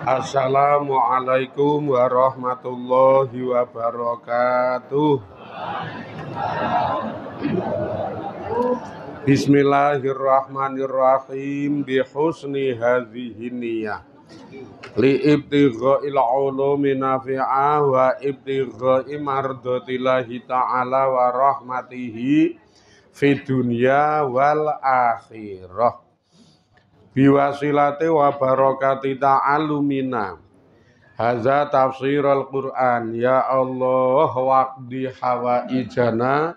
Assalamualaikum warahmatullahi wabarakatuh. Bismillahirrahmanirrahim. Bihusni hadhihi niyah li ibtigha'il ulumi nafi'ah wa ibtigha'i mardatillahi ta'ala wa rahmatihi fid dunya wal akhirah. Biwasilati wa barakati ta'alumina haza tafsirul Qur'an. Ya Allah waqdi hawaijana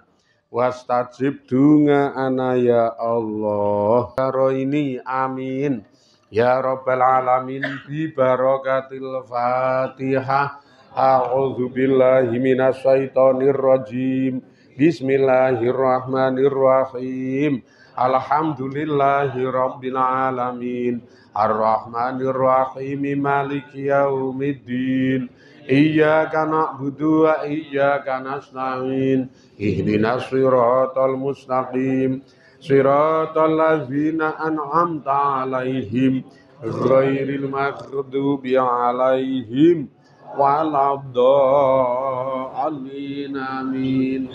wastajib dunga ana ya Allah. Ini amin ya rabbal alamin. Bi barakatil Fatihah. A'udzu billahi minasyaitonir rajim. Bismillahirrahmanirrahim. Alhamdulillahi rabbil alamin. Ar-Rahmanir Rahim. Maliki yaumiddin. Iyyaka na'budu wa iyyaka nasta'in. Ihdinas siratal mustaqim. Siratal ladzina an'amta 'alaihim ghairil maghdubi 'alaihim waladdallin. Amin.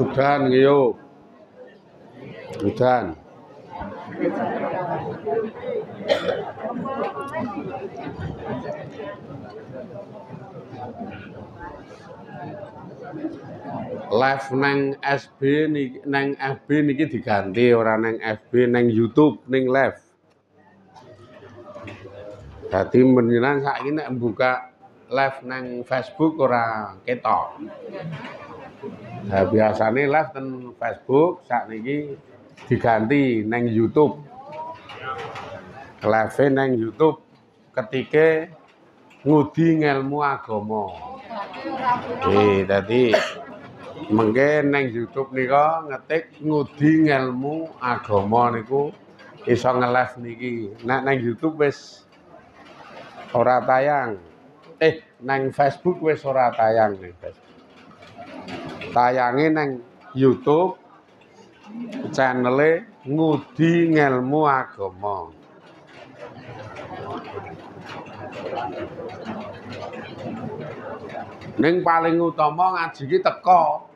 Udan yo. Udan. Live neng SB niki, neng FB niki diganti, ora neng FB, neng YouTube ning live. Dadi menjelang saiki nek buka live neng Facebook ora ketok. Nah, biasanya live ten Facebook, saat ini diganti neng YouTube. Live neng YouTube ketika ngudi ngelmu agama. Tadi mungkin neng YouTube nika ngetik ngudi ngelmu agama niku iso nge-live niki. Nek neng YouTube wis ora tayang. Neng Facebook wis ora tayang ning Facebook. Tayange neng YouTube channel ngudi ngelmu agama. Ning paling utama ngaji ki teko.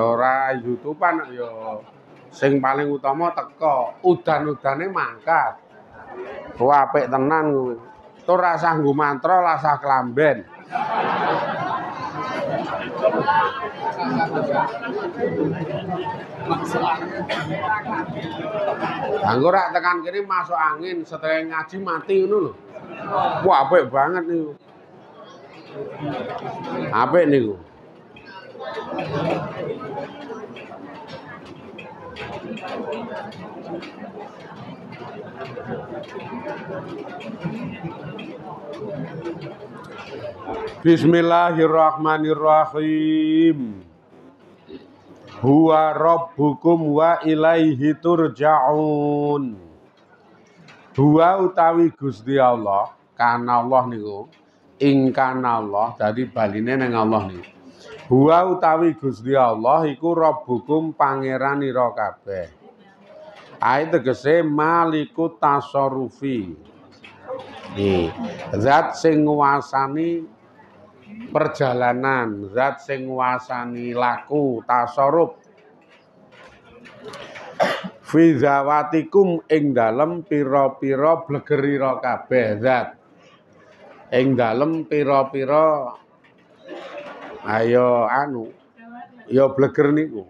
Ora YouTube-an ya. Sing paling utama teko, udan-udane mangkat. Wah apik tenan kuwi. Tur rasah nggo mantra, rasah kelamben. Anggo rak tekan kene masuk angin, setelah ngaji mati ngono lho. Wah apik banget niku. Apik niku. Bismillahirrahmanirrahim. Huwa rabbukum wa ilaihi turja'un. Huwa utawi Gusti Allah, kana Allah niku, ingkana Allah, dadi baline nang Allah niku. Huwa utawi Gusti Allah iku rabbukum pangeranira kabeh. Ae tegese malikut tasarrufi. Zat sing nguasani perjalanan, zat sing nguasani laku, tasarruf. Fi zawatikum ing dalem pira-pira blegerira kabeh zat. Ing dalem pira-pira ayo ya bleger niku.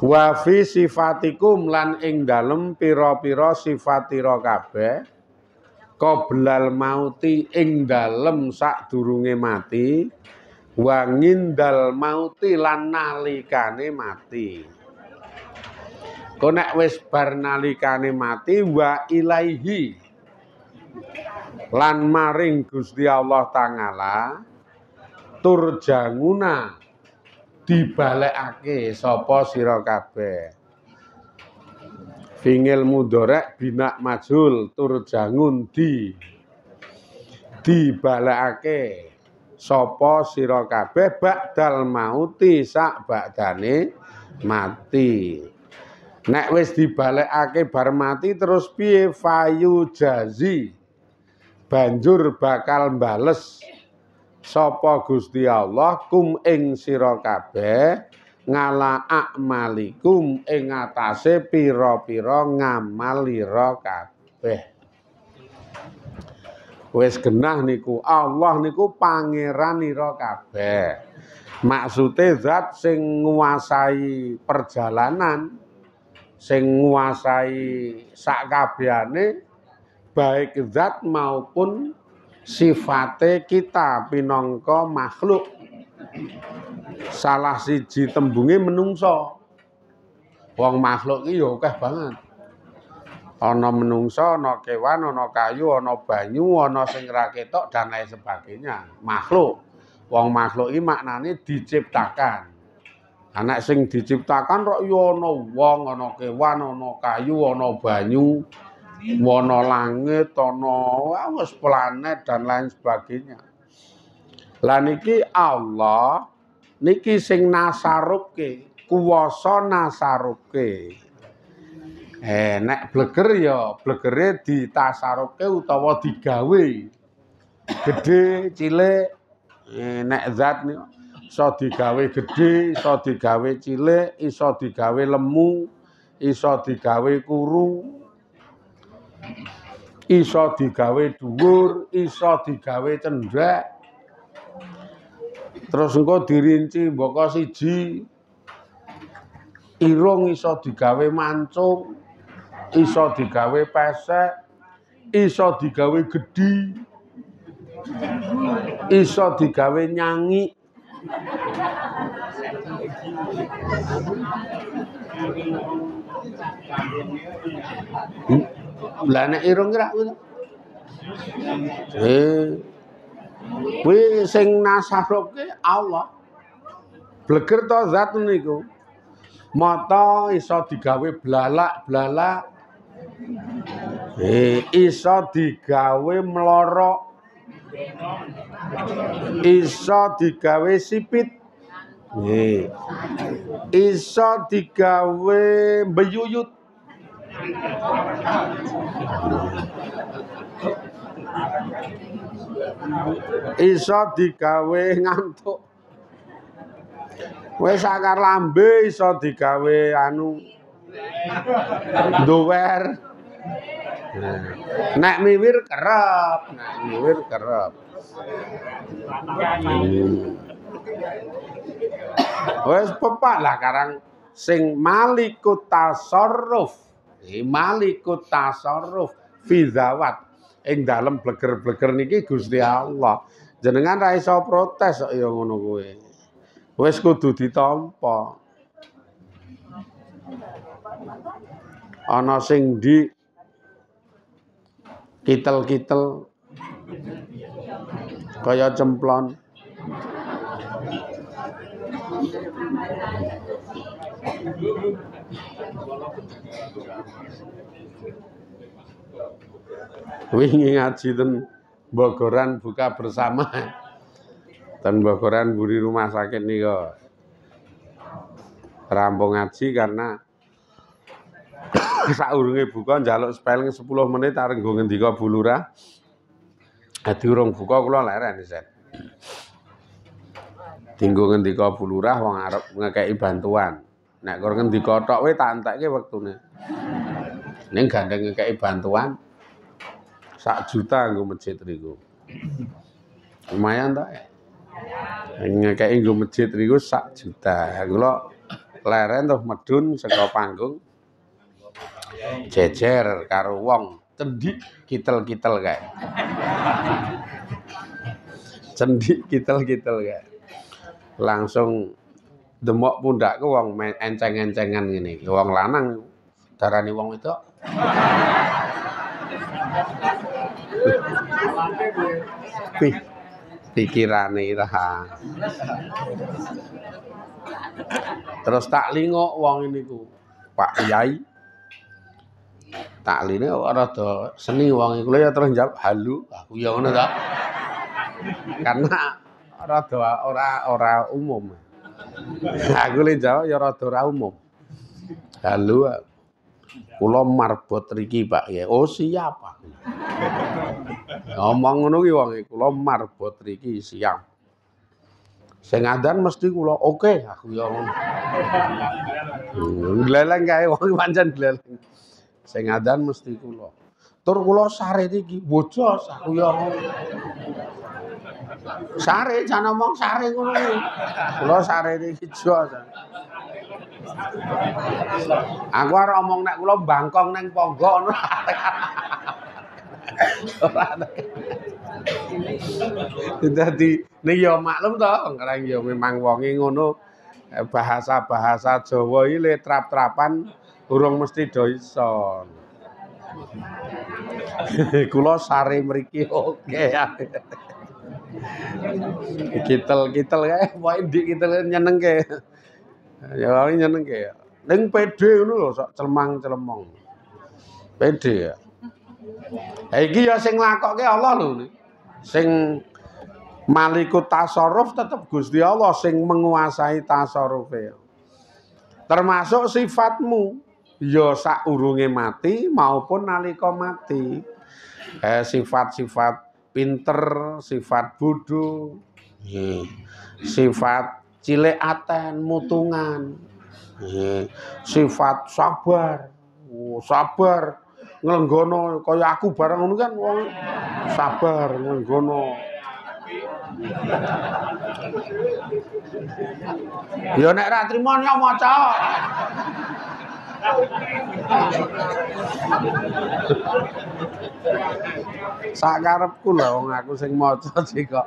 Wa fi sifatikum lan ing dalem pira-pira sifatira kabeh. Qoblal mauti ing dalem sadurunge mati, wa ngindal mauti lan nalikane mati. Kok nek wis bar nalikane mati, wa ilaihi lan maring Gusti Allah Ta'ala turjanguna dibalekake sapa sira kabeh. Fingil mudhorek binak majul turjangun dibalekake sapa sira kabeh ba'dal mauti sak badane mati. Nek wis dibalekake bar mati terus piye fayu jazi banjur bakal mbales sapa Gusti Allah kum ing sira kabeh ngala akmalikum ing atase pira-pira ngamalira kabeh. Wis genah niku Allah niku pangeranira kabeh. Maksude zat sing nguasai perjalanan, sing nguasai sakabehane baik zat maupun sifate kita pinangka makhluk. Salah siji tembunge menungso. Wong makhluk iki ya akeh banget. Ana menungso, ana kewan, ana kayu, ana banyu, ana sing ra ketok dan lain sebagainya. Makhluk. Wong makhluk iki maknane diciptakan. Anak sing diciptakan kok ya ana wong, ana kewan, ana kayu, ana banyu, ana langit, ana wis planet dan lain sebagainya. Lah niki Allah niki sing nasarupke, kuwasa nasarupke. Nek bleger ya blegere ditasarupke utawa digawe. Gedhe, cilik, nek zat iso digawe gedhe, iso digawe cilik, iso digawe lemu, iso digawe kuru, iso digawe dhuwur, iso digawe cendhek. Terus engko dirinci mbaka siji. Irung iso digawe mancung, iso digawe pesek, iso digawe gedhi, iso digawe nyangi. Lah nek irung kira kuwi. Kuwi sing nasarupke Allah. Bleger to zat niku. Mata iso digawe blalak-blalak. Iso digawe mlorok. Iso digawe sipit. Iso digawe mbeyuyut. Iso digawe ngantuk. Wis sakar lambe iso digawe anu nduwer. Nek miwir kerep, Wis pepak lah karang sing malikut tasarruf. Malikut tasarruf fi zawat ing dalem bleger-bleger niki Gusti Allah. Jenengan ra iso protes kok ya ngono kuwi. Wis kudu ditampa. Ana sing di kitel-kitel kaya cemplon. Wingi ngaji ten Bogoran buka bersama. Ten Bogoran buri rumah sakit nika. Rampung ngaji karena saurunge buka njaluk spelling 10 menit areng nggo ngendika Bu Lurah. Dadi urung buka kula leren set. Dinggo ngendika Bu Lurah wong arep ngekeki bantuan. Nek kok ngendika tok wae tak entekke wektune. Ning gandeng ngekeki bantuan 1 juta nggo masjid riku. Lumayan to. Ngekeki nggo masjid riku 1 juta. Kula leren toh medun saka panggung. Jejer karo wong cendik kitel-kitel kae. Cendik kitel-kitel kae. Langsung demok pundakku wong enceng-encengan ngene. Wong lanang darani wong itu. Pikirane ira. Terus tak lingok wong niku. Pak Kyai. Takline kok rada seni wong iku ya terus njawab halu. Aku ya ngono ta. Karena rada ora umum. Aku le jawab ya rada ora umum. Halo. Kula marbot riki, Pak ya. Oh, siap, Pak. Ngomong ngono ki wong kula marbot riki siap. Sing ngadan mesti kula oke aku ya ngono. Gleleng kae wong pancen gleleng. Sing ngadan mesti kula. Tur kula sare iki bojos aku ya ngono. Sare jan omong sare ngono kuwi. Kula sare iki jos. Aku arep omong nek kula bangkong ning ponggok ngono. Dadi ning ya maklum to, ngreng ya memang wonge ngono. Bahasa-bahasa Jawa iki le trap-trapan urung mesti do iso. Kula sare mriki oke. Kitel-kitel kae pokoke ndik kitel nyenengke. Ya wae nyenengke. Ning pede ngono lho sok celemang-celemong. Pede ya. Ha iki ya sing lakokke Allah lho. Sing malikut tasarruf tetep Gusti Allah sing menguasai tasarrufe. Termasuk sifatmu ya saurunge mati maupun nalika mati. Sifat-sifat pinter, sifat bodoh, sifat cilik aten, mutungan, sifat sabar, sabar nglenggono kaya aku bareng ngono kan wong sabar nglenggono. Ya nek ra trimo ya maca. Sakarepku lho wong aku sing maca sik kok.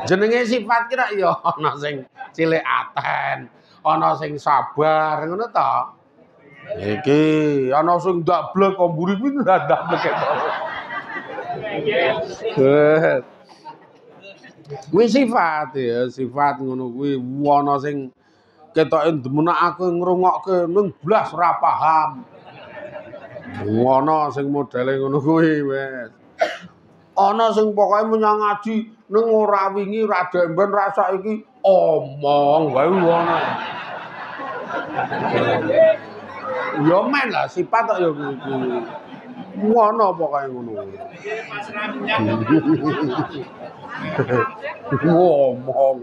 Jenenge sifat ki rak ya ana sing cilik aten, ana sing sabar ngono to. Iki ana sing ndablek kok mburi kuwi ndablek kok. Kuwi sifat ya, sifat ngono kuwi ana sing ketoke demenake ngrungokke ning blas ora paham. Ana sing modele ngono kuwi wis. Ana sing pokoke menyang ngaji ning ora wingi ra demben ra saiki omong wae ngono. Ya men lah sifat kok ya kuwi. Ngono pokoke ngono. Ngomong.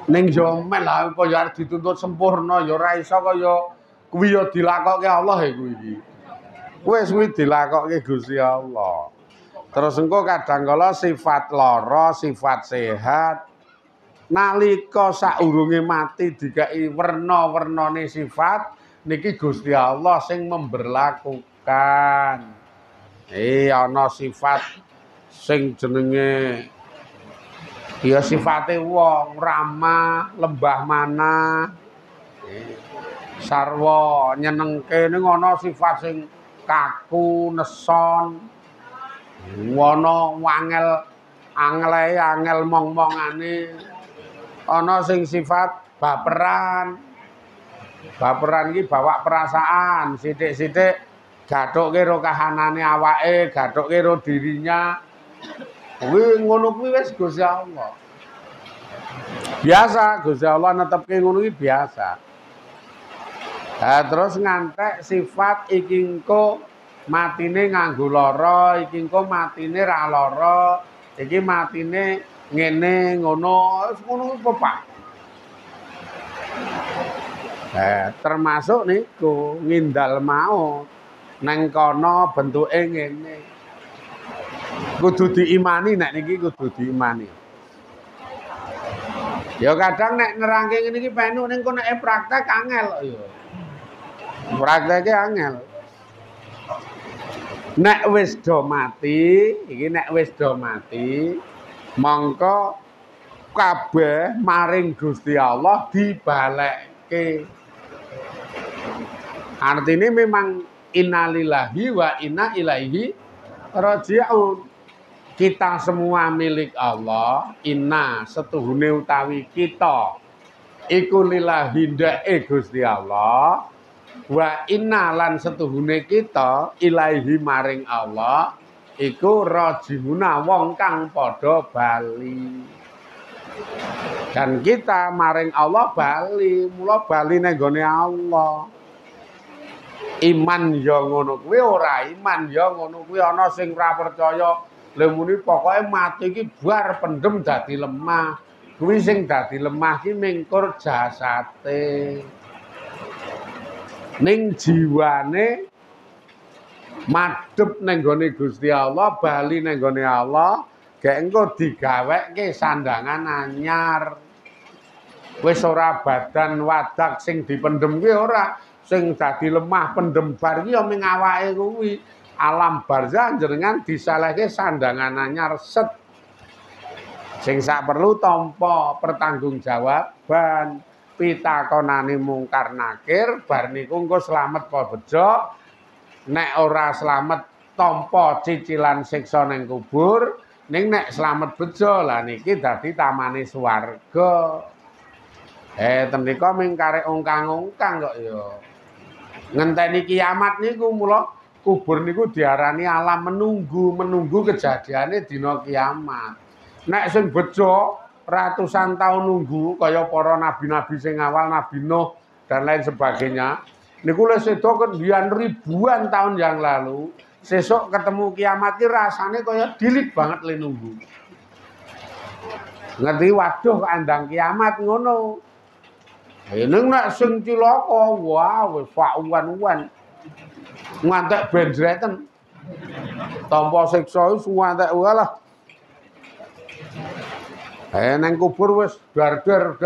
Ning yo men lah kaya dituntut sempurna ya ora iso kaya kuwi ya dilakokke Allah ya kuwi iki. Wis kuwi dilakokke Gusti Allah. Terus engko kadang kala sifat lara, sifat sehat nalika saurunge mati dikai werna-wernane sifat niki Gusti Allah sing memberlakukan. Ana sifat sing jenenge ya sifate wong ramah, lembah manah. Sarwa nyenengke ning ana sifat sing kaku, neson. Ana wangel angel mong-mongane. Ana sing sifat baperan. Baperan iki bawa perasaan, sithik-sithik gathukke karo kahanane awake, gathukke karo dirinya. Kuwi ngono kuwi wis Gusti Allah. Biasa Gusti Allah netepke ngono iki biasa. Terus ngantek sifat iki engko matine nganggo lara, iki engko matine ra lara, iki matine ngene ngono, wis ngono kuwi pepak. Termasuk niku ngindal maut. Neng kono bentuke ngene. Kudu diimani nek niki kudu diimani. Ya kadang nek nerangke ngene iki penuh ning kono nek praktek angel kok ya. Prakteke angel. Nek wis do mati, iki nek wis do mati, mongko kabeh maring Gusti Allah dibalekke. Artine memang innalillahi wa inna ilaihi raji'un. Kita semua milik Allah, inna setuhune utawi kita iku lillahi ndeke Gusti Allah. Wa inna lan setuhune kita ilaihi maring Allah iku rajimuna wong kang padha bali. Dan kita maring Allah bali, mula bali ning gone Allah. Iman ya ngono kuwi, ora iman ya ngono kuwi. Ana sing ora percaya, lha muni pokoke mati iki bar pendem dadi lemah. Kuwi sing dadi lemah ki mingkur jasate. Ning jiwane madhep ning gone Gusti Allah, bali ning gone Allah, gek engko digaweke sandangan anyar. Wis ora badan wadak sing dipendem ki ora, sing dadi lemah pendem bar ki ya ming awake kuwi. Alam barzah jenengan disalehke sandangan anyar set. Sing sak perlu tampa pertanggungjawaban, pitakonane mungkar nakir, bar niku engko slamet apa bejo. Nek ora slamet tampa cicilan siksa ning kubur, ning nek slamet bejo lah niki dadi tamane swarga. Tenika ming karek ongkang-ongkang kok ya. Ngenteni kiamat niku mula kubur niku diarani alam menunggu kejadiane dina kiamat. Nek sing bejo ratusan tahun nunggu kaya para nabi-nabi sing awal, Nabi Nuh dan lain sebagainya. Niku lek sedo kebian ribuan tahun yang lalu, sesuk ketemu kiamat ki rasane kaya dilit banget le nunggu. Ngerti waduh andang kiamat ngono. Ning nek sing cilaka, wah wis fauan-uan. Ngantek benjreten. Tampa siksa wis ngantek walah. Nang kubur wis dar-dar.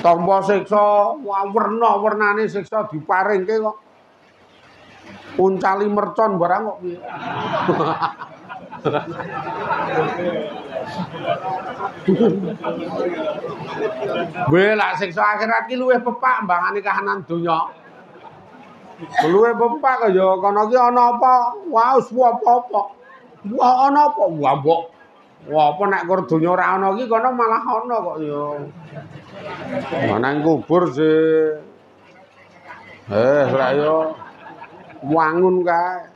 Tampa siksa, wah werna-wernane siksa diparingke kok. Uncali mercon barang kok piye. Lah siksa akhirat ki luwih pepak mbangane kahanan donya. Luwih pepak kaya kono ki ana apa? Wah wis apa-apa. Wah ana apa? Wah mbok. Wah apa nek kur donya ora ana ki kono malah ana kok ya. Nang kubur sih. Ora yo wangun kae.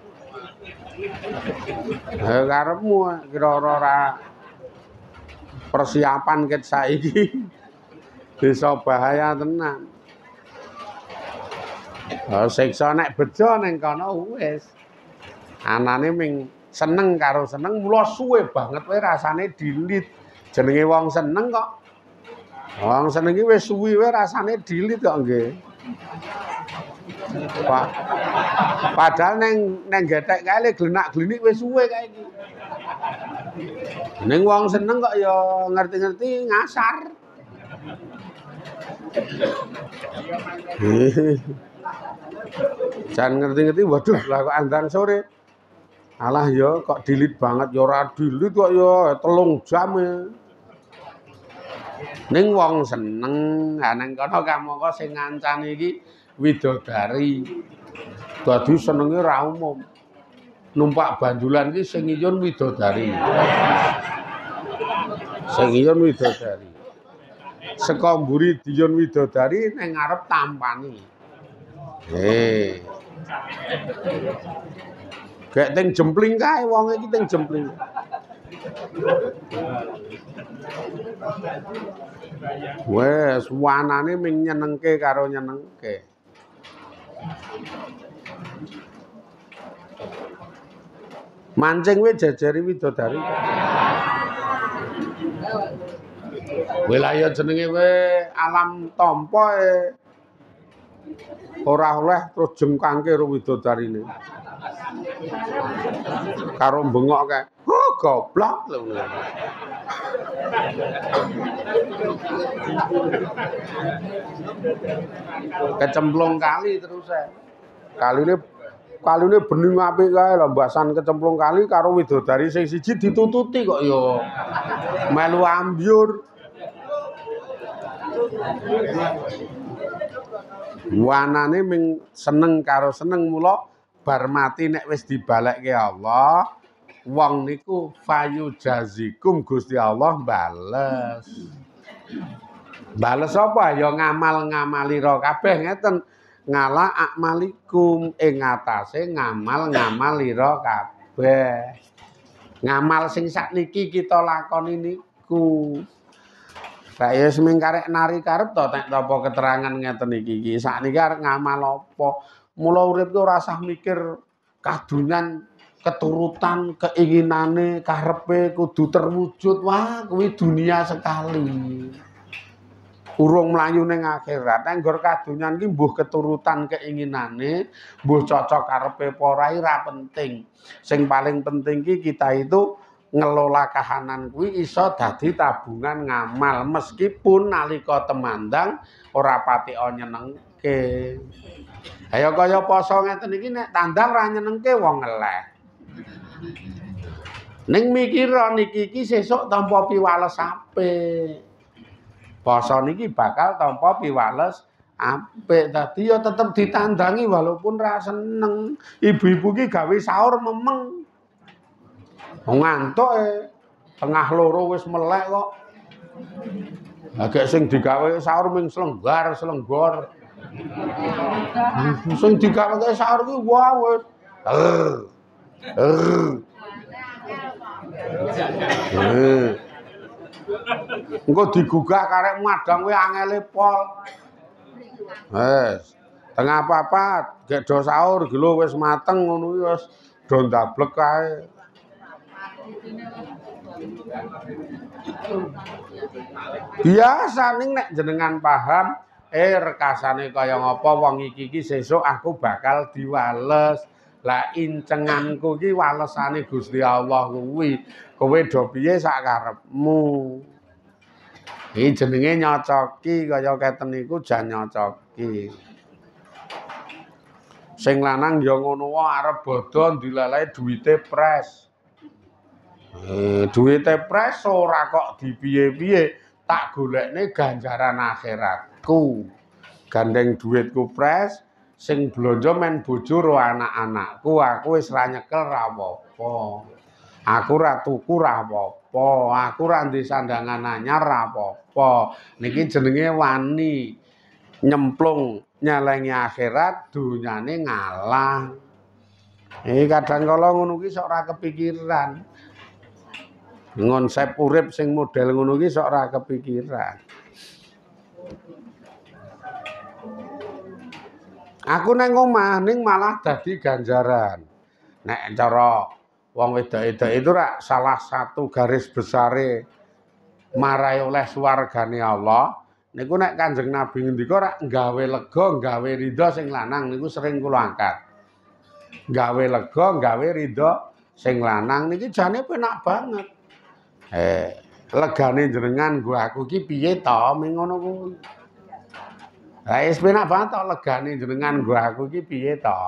Karepmu kira-kira ora persiapan ket saiki bisa bahaya tenan. Siksa nek bejo ning kono wis. Anane ming seneng karo seneng mula suwe banget wae rasane dilit. Jenenge wong seneng kok. Wong seneng iki wis suwi wae rasane dilit kok nggih. Padahal neng getek kae le glenak-glenik wis suwe kae iki. Ning wong seneng kok ya ngerti-ngerti ngasar. Jan ngerti-ngerti waduh lah kok andang sore. Alah ya kok dilit banget ya ora dilit kok ya 3 jam ya. Ning wong seneng, ha nang kono kamangka sing ngancani iki widodari. Dadi senenge ra umum. Numpak bandulan iki sing iyun widodari. Sing iyun widodari. Seka mburi diyun widodari ning ngarep tampani. Gek teng jempling kae wong iki teng jempling. Wes wanane ming nyenengke karo nyenengke. Mancing we jajari widodari. Wilayah jenenge we alam tampa ora oleh terus jengkangke karo widodarine. Karo bengok kae. Oh, goblok lho. Kecemplung kali terus kaline bening apik kae lho mbasan kecemplung kali karo widodari sing siji ditututi kok ya melu ambyur. Wanane ming seneng karo seneng mula bar mati nek wis dibalekke Allah wong niku fayu jazikum Gusti Allah bales apa ya ngamal-ngamalira kabeh ngeten ngala akmalikum ing atase ngamal-ngamal ira kabeh. Ngamal sing sakniki kita lakoni niku. Lah ya seming karek nari karep to nek apa keterangan ngeten iki. Sakniki arep ngamal apa? Mula urip ki ora usah mikir kadunyan, keturutan, keinginane, karepe kudu terwujud. Wah, kuwi dunia sekali. Urung mlayu ning akhirat, anggur kadunyan ki mbuh keturutan keinginane, mbuh cocok karepe apa ora penting. Sing paling penting ki kita itu ngelola kahanan kuwi iso dadi tabungan ngamal meskipun nalika temandang ora pati nyenengke. Ayo kaya poso ngeten iki nek tandang ra nyenengke wong eleh. Ning mikira niki iki sesuk tampa piwales apik. Poso niki bakal tampa piwales apik. Dadi ya tetep ditandangi walaupun ra seneng. Ibu-ibu ki gawe sahur memeng. Ngantuk tengah loro wis melek kok. Agak sing digawe sahur ming selenggor. Sing digawe sahur ki wah wis. Engko digugah karek madang kuwi angele pol. Wes. Tengah papat gek do sahur gelo wis mateng ngono kuwi wis do ndablek kae. Biasa ning nek jenengan paham rekasane kaya ngapa wong iki sesuk aku bakal diwales. Lah incenganku ki walesane Gusti Allah kuwi. Kowe do piye sak karepmu. Iki jenenge nyocoki kaya keten niku jan nyocoki. Sing lanang ya ngono wae arep bodho dilalae duwite pres. Duwite pres ora kok dipiye-piye, tak golekne ganjaran akhiratku. Gandeng duitku pres sing blonjo men bojo ro anak-anakku, aku wis ra nyekel ra apa-apa. Aku ra tuku ra apa-apa, aku ra ndek sandangan anyar ra apa-apa. Niki jenenge wani nyemplung nyelengi akhirat, dunyane ngalah. Kadang kala ngono ki sok ora kepikiran. Konsep urip sing model ngono ki sok ora kepikiran. Aku nang omah ning malah dadi ganjaran. Nek cara wong wedok-wedok itu rak salah satu garis besare marai oleh swargane Allah. Niku nek Kanjeng Nabi ngendika rak gawe lega, gawe ridho sing lanang niku sering kula angkat. Gawe lega, gawe ridho sing lanang niki jane penak banget. Legane jenengan nggo aku ki piye to ming ngono kuwi. Lah wis penak banget to legane jenengan nggo aku ki piye to.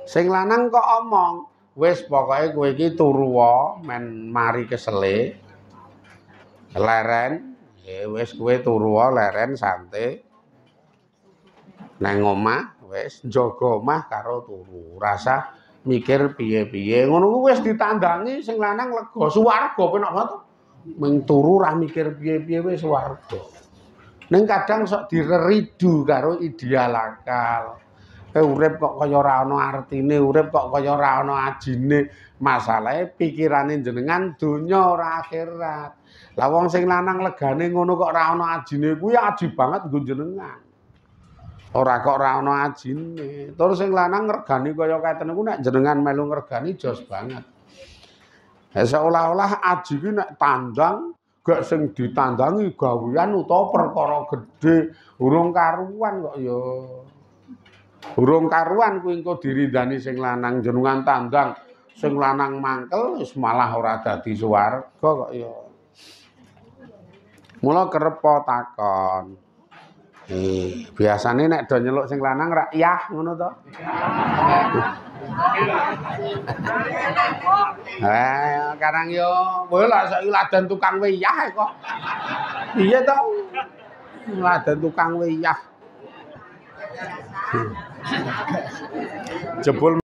Sing lanang kok omong, wis pokoke kowe iki turu wae men mari kesele. Leren, wis kowe turu wae leren santai. Nang omah wis njaga omah karo turu. Rasa mikir piye-piye. Ngono kuwi wis ditandangi sing lanang lega, swarga penak banget. Ming turu ra mikir piye-piye wis swarga. Ning kadang sok direridu karo ideal akal. Urip kok kaya ora ana artine, urip kok kaya ora ana ajine. Masalahe pikirane jenengan donya ora akhirat. Lah wong sing lanang legane ngono kok ora ana ajine kuwi aji banget nggo jenengan. Ora kok ora ana ajine. Tur sing lanang ngregani kaya keten niku nek jenengan melu ngregani jos banget. Seolah-olah aji ki nek tandang gak sing ditandangi gawean utawa perkara gedhe, urung karuan kok ya. Urung karuan kuwi engko dirindani sing lanang jenengan tandang, sing lanang mangkel wis malah ora dadi swarga kok ya. Mula kerep takon. Biasane nek do nyeluk sing lanang rak yah ngono to. Karang yo, kowe lak saiki ladan tukang wiyah kok. Piye to? Ladan tukang wiyah. Jebul